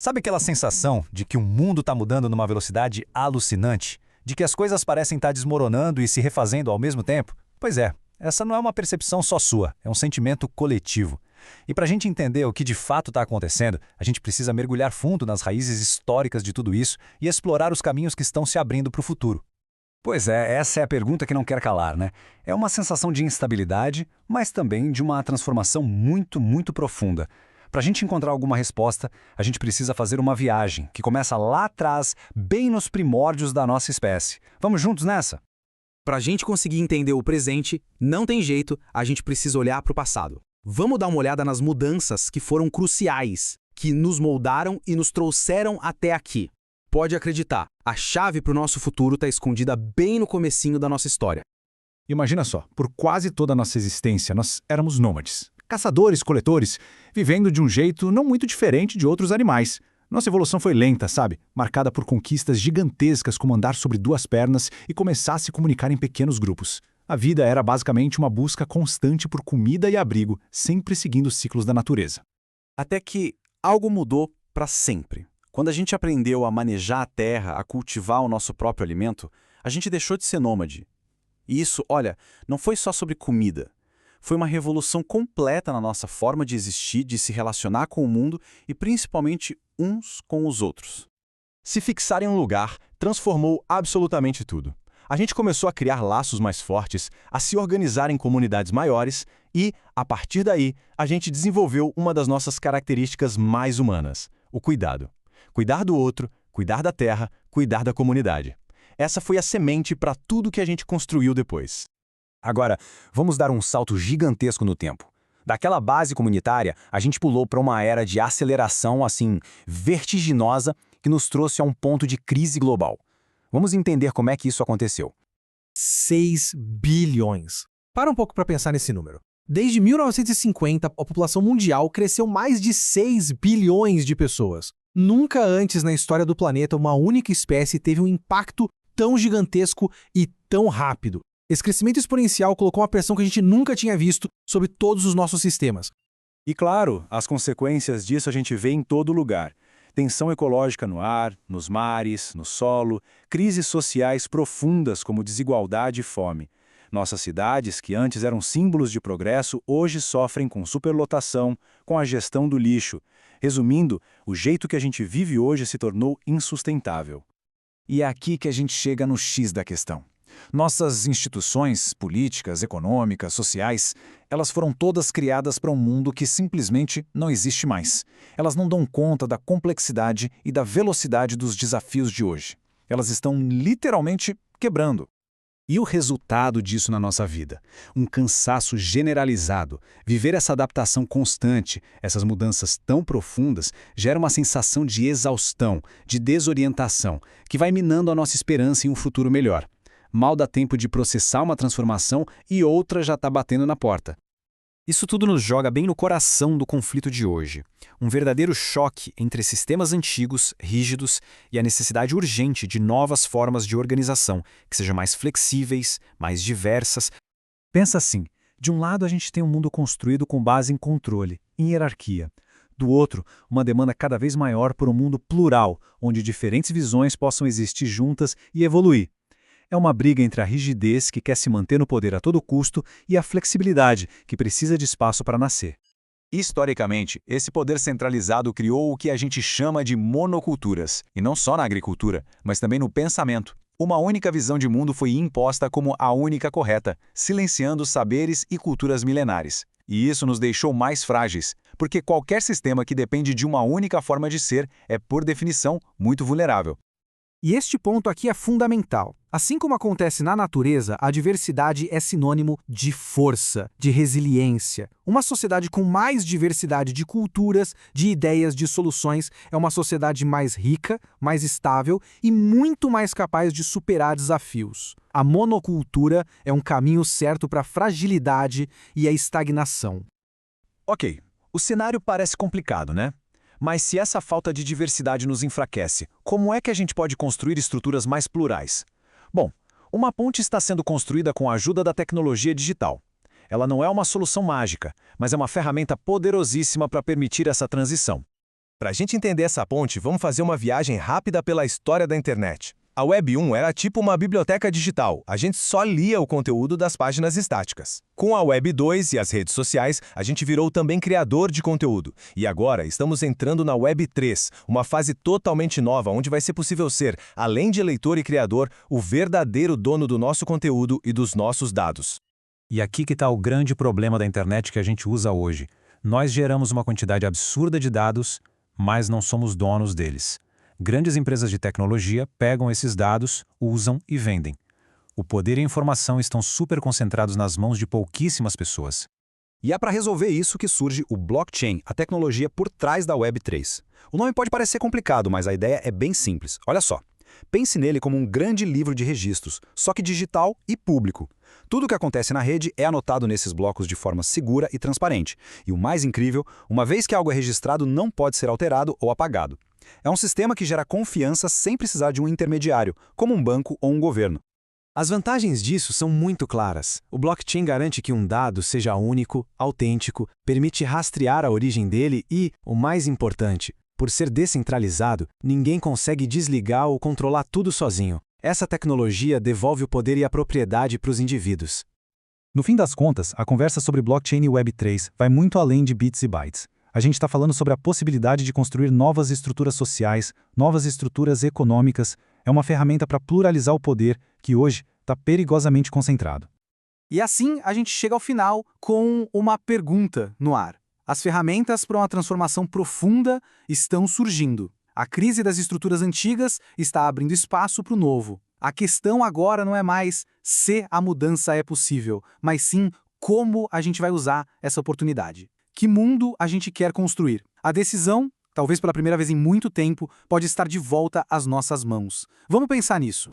Sabe aquela sensação de que o mundo está mudando numa velocidade alucinante? De que as coisas parecem estar desmoronando e se refazendo ao mesmo tempo? Pois é, essa não é uma percepção só sua, é um sentimento coletivo. E para a gente entender o que de fato está acontecendo, a gente precisa mergulhar fundo nas raízes históricas de tudo isso e explorar os caminhos que estão se abrindo para o futuro. Pois é, essa é a pergunta que não quer calar, né? É uma sensação de instabilidade, mas também de uma transformação muito profunda. Para a gente encontrar alguma resposta, a gente precisa fazer uma viagem que começa lá atrás, bem nos primórdios da nossa espécie. Vamos juntos nessa? Para a gente conseguir entender o presente, não tem jeito, a gente precisa olhar para o passado. Vamos dar uma olhada nas mudanças que foram cruciais, que nos moldaram e nos trouxeram até aqui. Pode acreditar, a chave para o nosso futuro está escondida bem no comecinho da nossa história. Imagina só, por quase toda a nossa existência, nós éramos nômades. Caçadores, coletores, vivendo de um jeito não muito diferente de outros animais. Nossa evolução foi lenta, sabe? Marcada por conquistas gigantescas como andar sobre duas pernas e começar a se comunicar em pequenos grupos. A vida era basicamente uma busca constante por comida e abrigo, sempre seguindo os ciclos da natureza. Até que algo mudou para sempre. Quando a gente aprendeu a manejar a terra, a cultivar o nosso próprio alimento, a gente deixou de ser nômade. E isso, olha, não foi só sobre comida. Foi uma revolução completa na nossa forma de existir, de se relacionar com o mundo e principalmente uns com os outros. Se fixar em um lugar transformou absolutamente tudo. A gente começou a criar laços mais fortes, a se organizar em comunidades maiores e, a partir daí, a gente desenvolveu uma das nossas características mais humanas, o cuidado. Cuidar do outro, cuidar da terra, cuidar da comunidade. Essa foi a semente para tudo que a gente construiu depois. Agora, vamos dar um salto gigantesco no tempo. Daquela base comunitária, a gente pulou para uma era de aceleração, assim, vertiginosa, que nos trouxe a um ponto de crise global. Vamos entender como é que isso aconteceu. 6 bilhões. Para um pouco para pensar nesse número. Desde 1950, a população mundial cresceu mais de 6 bilhões de pessoas. Nunca antes na história do planeta uma única espécie teve um impacto tão gigantesco e tão rápido. Esse crescimento exponencial colocou uma pressão que a gente nunca tinha visto sobre todos os nossos sistemas. E claro, as consequências disso a gente vê em todo lugar. Tensão ecológica no ar, nos mares, no solo, crises sociais profundas como desigualdade e fome. Nossas cidades, que antes eram símbolos de progresso, hoje sofrem com superlotação, com a gestão do lixo. Resumindo, o jeito que a gente vive hoje se tornou insustentável. E é aqui que a gente chega no X da questão. Nossas instituições políticas, econômicas, sociais, elas foram todas criadas para um mundo que simplesmente não existe mais. Elas não dão conta da complexidade e da velocidade dos desafios de hoje. Elas estão literalmente quebrando. E o resultado disso na nossa vida? Um cansaço generalizado. Viver essa adaptação constante, essas mudanças tão profundas, gera uma sensação de exaustão, de desorientação, que vai minando a nossa esperança em um futuro melhor. Mal dá tempo de processar uma transformação e outra já está batendo na porta. Isso tudo nos joga bem no coração do conflito de hoje. Um verdadeiro choque entre sistemas antigos, rígidos, e a necessidade urgente de novas formas de organização, que sejam mais flexíveis, mais diversas. Pensa assim, de um lado a gente tem um mundo construído com base em controle, em hierarquia. Do outro, uma demanda cada vez maior por um mundo plural, onde diferentes visões possam existir juntas e evoluir. É uma briga entre a rigidez, que quer se manter no poder a todo custo, e a flexibilidade, que precisa de espaço para nascer. Historicamente, esse poder centralizado criou o que a gente chama de monoculturas, e não só na agricultura, mas também no pensamento. Uma única visão de mundo foi imposta como a única correta, silenciando saberes e culturas milenares. E isso nos deixou mais frágeis, porque qualquer sistema que depende de uma única forma de ser é, por definição, muito vulnerável. E este ponto aqui é fundamental. Assim como acontece na natureza, a diversidade é sinônimo de força, de resiliência. Uma sociedade com mais diversidade de culturas, de ideias, de soluções, é uma sociedade mais rica, mais estável e muito mais capaz de superar desafios. A monocultura é um caminho certo para a fragilidade e a estagnação. Ok, o cenário parece complicado, né? Mas se essa falta de diversidade nos enfraquece, como é que a gente pode construir estruturas mais plurais? Bom, uma ponte está sendo construída com a ajuda da tecnologia digital. Ela não é uma solução mágica, mas é uma ferramenta poderosíssima para permitir essa transição. Para a gente entender essa ponte, vamos fazer uma viagem rápida pela história da internet. A Web 1 era tipo uma biblioteca digital, a gente só lia o conteúdo das páginas estáticas. Com a Web 2 e as redes sociais, a gente virou também criador de conteúdo. E agora estamos entrando na Web 3, uma fase totalmente nova onde vai ser possível ser, além de leitor e criador, o verdadeiro dono do nosso conteúdo e dos nossos dados. E aqui que está o grande problema da internet que a gente usa hoje. Nós geramos uma quantidade absurda de dados, mas não somos donos deles. Grandes empresas de tecnologia pegam esses dados, usam e vendem. O poder e a informação estão super concentrados nas mãos de pouquíssimas pessoas. E é para resolver isso que surge o blockchain, a tecnologia por trás da Web3. O nome pode parecer complicado, mas a ideia é bem simples. Olha só. Pense nele como um grande livro de registros, só que digital e público. Tudo o que acontece na rede é anotado nesses blocos de forma segura e transparente. E o mais incrível, uma vez que algo é registrado, não pode ser alterado ou apagado. É um sistema que gera confiança sem precisar de um intermediário, como um banco ou um governo. As vantagens disso são muito claras. O blockchain garante que um dado seja único, autêntico, permite rastrear a origem dele e, o mais importante, por ser descentralizado, ninguém consegue desligar ou controlar tudo sozinho. Essa tecnologia devolve o poder e a propriedade para os indivíduos. No fim das contas, a conversa sobre blockchain e Web3 vai muito além de bits e bytes. A gente está falando sobre a possibilidade de construir novas estruturas sociais, novas estruturas econômicas. É uma ferramenta para pluralizar o poder que hoje está perigosamente concentrado. E assim a gente chega ao final com uma pergunta no ar. As ferramentas para uma transformação profunda estão surgindo. A crise das estruturas antigas está abrindo espaço para o novo. A questão agora não é mais se a mudança é possível, mas sim como a gente vai usar essa oportunidade. Que mundo a gente quer construir? A decisão, talvez pela primeira vez em muito tempo, pode estar de volta às nossas mãos. Vamos pensar nisso.